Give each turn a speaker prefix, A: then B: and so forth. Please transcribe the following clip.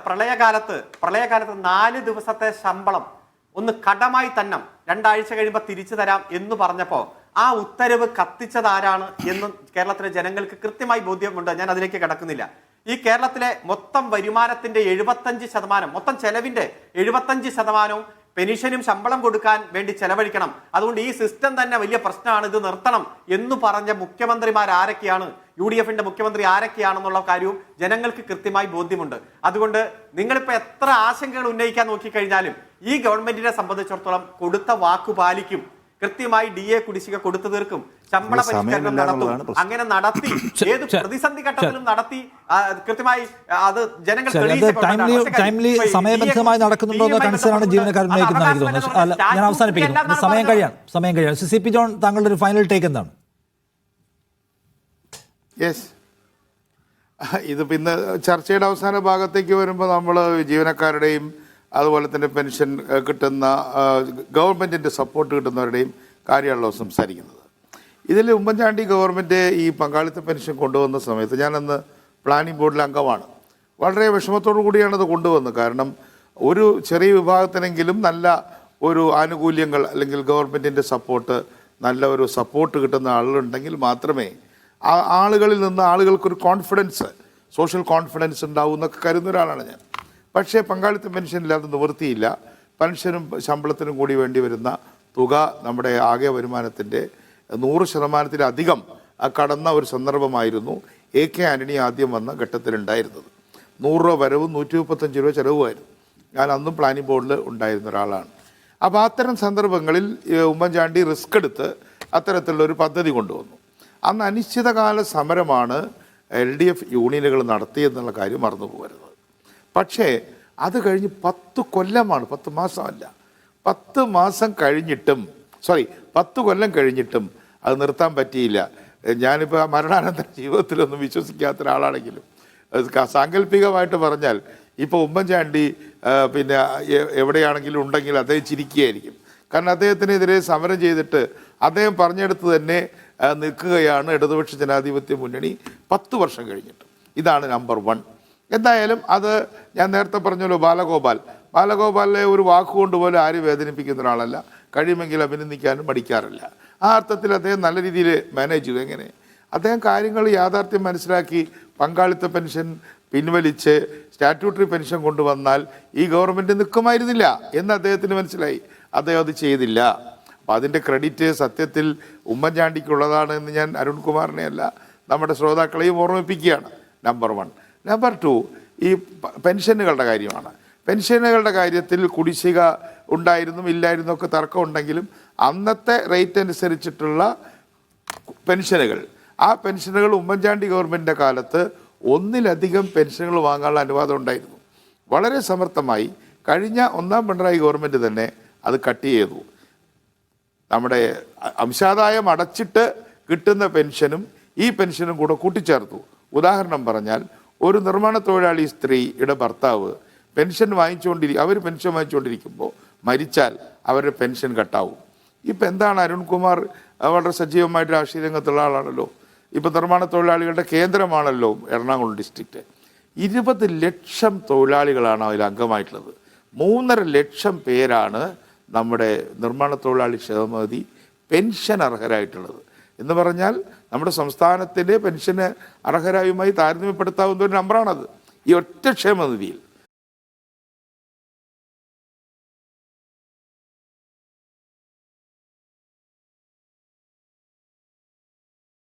A: പ്രളയകാലത്ത് 4 ദിവസത്തെ ശമ്പളം ഒന്ന് കടമായി തന്നെ 2 ആഴ്ച കഴിയുമ്പോൾ തിരിച്ചു തരാം എന്ന് പറഞ്ഞപ്പോൾ ആ ഉത്തരവ് കത്തിച്ചതാരാണ് എന്ന് കേരളത്തിലെ ജനങ്ങൾക്ക് കൃത്യമായി ബോധ്യമുണ്ട്. ഞാൻ അതിലേക്ക് കടക്കുന്നില്ല. ഈ കേരളത്തിലെ മൊത്തം വരുമാനത്തിന്റെ 75%, മൊത്തം ചെലവിന്റെ 75% പെൻഷനും ശമ്പളം കൊടുക്കാൻ വേണ്ടി ചെലവഴിക്കണം. അതുകൊണ്ട് ഈ സിസ്റ്റം തന്നെ വലിയ പ്രശ്നമാണ്, ഇത് നിർത്തണം എന്ന് പറഞ്ഞ മുഖ്യമന്ത്രിമാർ ആരൊക്കെയാണ്, UDFന്റെ മുഖ്യമന്ത്രി ആരൊക്കെയാണെന്നുള്ള കാര്യവും ജനങ്ങൾക്ക് കൃത്യമായി ബോധ്യമുണ്ട്. അതുകൊണ്ട് നിങ്ങളിപ്പോ എത്ര ആശങ്കകൾ ഉന്നയിക്കാൻ നോക്കിക്കഴിഞ്ഞാലും ഈ ഗവൺമെന്റിനെ സംബന്ധിച്ചിടത്തോളം കൊടുത്ത വാക്കു പാലിക്കും. കൃത്യമായി DA കുടിശ്ശിക കൊടുത്തു തീർക്കും, ശമ്പള പരിഷ്കരണം നടത്തും. അങ്ങനെ നടത്തി ഏത് പ്രതിസന്ധി ഘട്ടത്തിലും നടത്തി കൃത്യമായി അത് ജനങ്ങൾ
B: സമയബന്ധമായി നടക്കുന്നുണ്ടോ എന്ന കൺസേണാണ് ജീവനക്കാർ ഉന്നയിക്കുന്നത്. ഞാൻ അവസാനിപ്പിക്കുന്നു, സമയം കഴിയാൻ. CP ജോൺ, താങ്കളുടെ ഒരു ഫൈനൽ ടേക്ക് എന്താണ്?
C: ഇത് പിന്നെ ചർച്ചയുടെ അവസാന ഭാഗത്തേക്ക് വരുമ്പോൾ നമ്മൾ ജീവനക്കാരുടെയും അതുപോലെ തന്നെ പെൻഷൻ കിട്ടുന്ന ഗവൺമെൻറ്റിൻ്റെ സപ്പോർട്ട് കിട്ടുന്നവരുടെയും കാര്യമാണല്ലോ സംസാരിക്കുന്നത്. ഇതിൽ ഉമ്മൻചാണ്ടി ഗവൺമെൻറ് ഈ പങ്കാളിത്ത പെൻഷൻ കൊണ്ടുവന്ന സമയത്ത് ഞാനന്ന് പ്ലാനിംഗ് ബോർഡിലെ അംഗമാണ്. വളരെ വിഷമത്തോടു കൂടിയാണ് അത് കൊണ്ടുവന്നത്. കാരണം ഒരു ചെറിയ വിഭാഗത്തിനെങ്കിലും നല്ല ഒരു ആനുകൂല്യങ്ങൾ അല്ലെങ്കിൽ ഗവൺമെൻറ്റിൻ്റെ സപ്പോർട്ട്, നല്ല ഒരു സപ്പോർട്ട് കിട്ടുന്ന ആളുകളുണ്ടെങ്കിൽ മാത്രമേ ആളുകളിൽ നിന്ന് ആളുകൾക്കൊരു കോൺഫിഡൻസ്, സോഷ്യൽ കോൺഫിഡൻസ് ഉണ്ടാവും എന്നൊക്കെ കരുതുന്ന ഒരാളാണ് ഞാൻ. പക്ഷേ പങ്കാളിത്ത പെൻഷനില്ലാതെ നിവൃത്തിയില്ല. പെൻഷനും ശമ്പളത്തിനും കൂടി വേണ്ടി വരുന്ന തുക നമ്മുടെ ആകെ വരുമാനത്തിൻ്റെ 100%-ലധികം കടന്ന ഒരു സന്ദർഭമായിരുന്നു AK ആൻ്റണി ആദ്യം വന്ന ഘട്ടത്തിലുണ്ടായിരുന്നത്. 100 രൂപ വരവും 135 രൂപ ചിലവുമായിരുന്നു. ഞാൻ അന്നും പ്ലാനിംഗ് ബോർഡിൽ ഉണ്ടായിരുന്ന ഒരാളാണ്. അപ്പോൾ അത്തരം സന്ദർഭങ്ങളിൽ ഉമ്മൻചാണ്ടി റിസ്ക് എടുത്ത് അത്തരത്തിലുള്ളൊരു പദ്ധതി കൊണ്ടുവന്നു. അന്ന് അനിശ്ചിതകാല സമരമാണ് LDF യൂണിയനുകൾ നടത്തിയെന്നുള്ള കാര്യം മറന്നു പോകരുത്. പക്ഷേ അത് കഴിഞ്ഞ് 10 കൊല്ലമാണ്, 10 മാസമല്ല, 10 മാസം കഴിഞ്ഞിട്ടും 10 കൊല്ലം കഴിഞ്ഞിട്ടും അത് നിർത്താൻ പറ്റിയില്ല. ഞാനിപ്പോൾ മരണാനന്തര ജീവിതത്തിലൊന്നും വിശ്വസിക്കാത്ത ഒരാളാണെങ്കിലും സാങ്കല്പികമായിട്ട് പറഞ്ഞാൽ ഇപ്പോൾ ഉമ്മൻചാണ്ടി പിന്നെ എവിടെയാണെങ്കിലും ഉണ്ടെങ്കിൽ അദ്ദേഹം ചിരിക്കുകയായിരിക്കും. കാരണം അദ്ദേഹത്തിനെതിരെ സമരം ചെയ്തിട്ട് അദ്ദേഹം പറഞ്ഞെടുത്ത് തന്നെ നിൽക്കുകയാണ് ഇടതുപക്ഷ ജനാധിപത്യ മുന്നണി 10 വർഷം കഴിഞ്ഞിട്ട്. ഇതാണ് നമ്പർ 1. എന്തായാലും അത് ഞാൻ നേരത്തെ പറഞ്ഞല്ലോ, ബാലഗോപാലിനെ ഒരു വാക്കുകൊണ്ട് പോലും ആരും വേദനിപ്പിക്കുന്ന ഒരാളല്ല. കഴിയുമെങ്കിൽ അഭിനന്ദിക്കാനും മടിക്കാറില്ല. ആ അർത്ഥത്തിൽ അദ്ദേഹം നല്ല രീതിയിൽ മാനേജ് ചെയ്തു. എങ്ങനെ അദ്ദേഹം കാര്യങ്ങൾ യാഥാർത്ഥ്യം മനസ്സിലാക്കി പങ്കാളിത്ത പെൻഷൻ പിൻവലിച്ച് സ്റ്റാറ്റ്യൂട്ടറി പെൻഷൻ കൊണ്ടുവന്നാൽ ഈ ഗവൺമെൻറ് നിൽക്കുമായിരുന്നില്ല എന്ന് അദ്ദേഹത്തിന് മനസ്സിലായി. അദ്ദേഹം അത് ചെയ്തില്ല. അപ്പം അതിൻ്റെ ക്രെഡിറ്റ് സത്യത്തിൽ ഉമ്മൻചാണ്ടിക്കുള്ളതാണ് എന്ന് ഞാൻ അരുൺകുമാറിനെ അല്ല നമ്മുടെ ശ്രോതാക്കളെയും ഓർമ്മിപ്പിക്കുകയാണ്. നമ്പർ 1. നമ്പർ 2, ഈ പെൻഷനുകളുടെ കാര്യമാണ്. പെൻഷനുകളുടെ കാര്യത്തിൽ കുടിശ്ശിക ഉണ്ടായിരുന്നു ഇല്ലായിരുന്നു ഒക്കെ തർക്കം ഉണ്ടെങ്കിലും അന്നത്തെ റേറ്റ് അനുസരിച്ചിട്ടുള്ള പെൻഷനുകൾ, ആ പെൻഷനുകൾ ഉമ്മൻചാണ്ടി ഗവൺമെൻറ്റിൻ്റെ കാലത്ത് 1-ലധികം പെൻഷനുകൾ വാങ്ങാനുള്ള അനുവാദം ഉണ്ടായിരുന്നു. വളരെ സമർത്ഥമായി കഴിഞ്ഞ 1ാം പിണറായി ഗവൺമെൻറ് തന്നെ അത് കട്ട് ചെയ്തു. നമ്മുടെ അംശാദായം അടച്ചിട്ട് കിട്ടുന്ന പെൻഷനും ഈ പെൻഷനും കൂടെ കൂട്ടിച്ചേർത്തു. ഉദാഹരണം പറഞ്ഞാൽ, ഒരു നിർമ്മാണ തൊഴിലാളി സ്ത്രീയുടെ ഭർത്താവ് അവർ പെൻഷൻ വാങ്ങിച്ചുകൊണ്ടിരിക്കുമ്പോൾ മരിച്ചാൽ അവരുടെ പെൻഷൻ കട്ടാവും. ഇപ്പം എന്താണ്, അരുൺകുമാർ വളരെ സജീവമായിട്ട് രാഷ്ട്രീയ രംഗത്തുള്ള ആളാണല്ലോ. ഇപ്പം നിർമ്മാണ തൊഴിലാളികളുടെ കേന്ദ്രമാണല്ലോ എറണാകുളം ഡിസ്ട്രിക്റ്റ്. 20 ലക്ഷം തൊഴിലാളികളാണ് അതിൽ അംഗമായിട്ടുള്ളത്. 3.5 ലക്ഷം പേരാണ് നമ്മുടെ നിർമ്മാണ തൊഴിലാളി ക്ഷേമനിധി പെൻഷൻ അർഹരായിട്ടുള്ളത്. എന്ന് പറഞ്ഞാൽ നമ്മുടെ സംസ്ഥാനത്തിൻ്റെ പെൻഷന് അർഹരായുമായി താരതമ്യപ്പെടുത്താവുന്ന ഒരു നമ്പറാണത് ഈ ഒറ്റ ക്ഷേമനിധിയിൽ.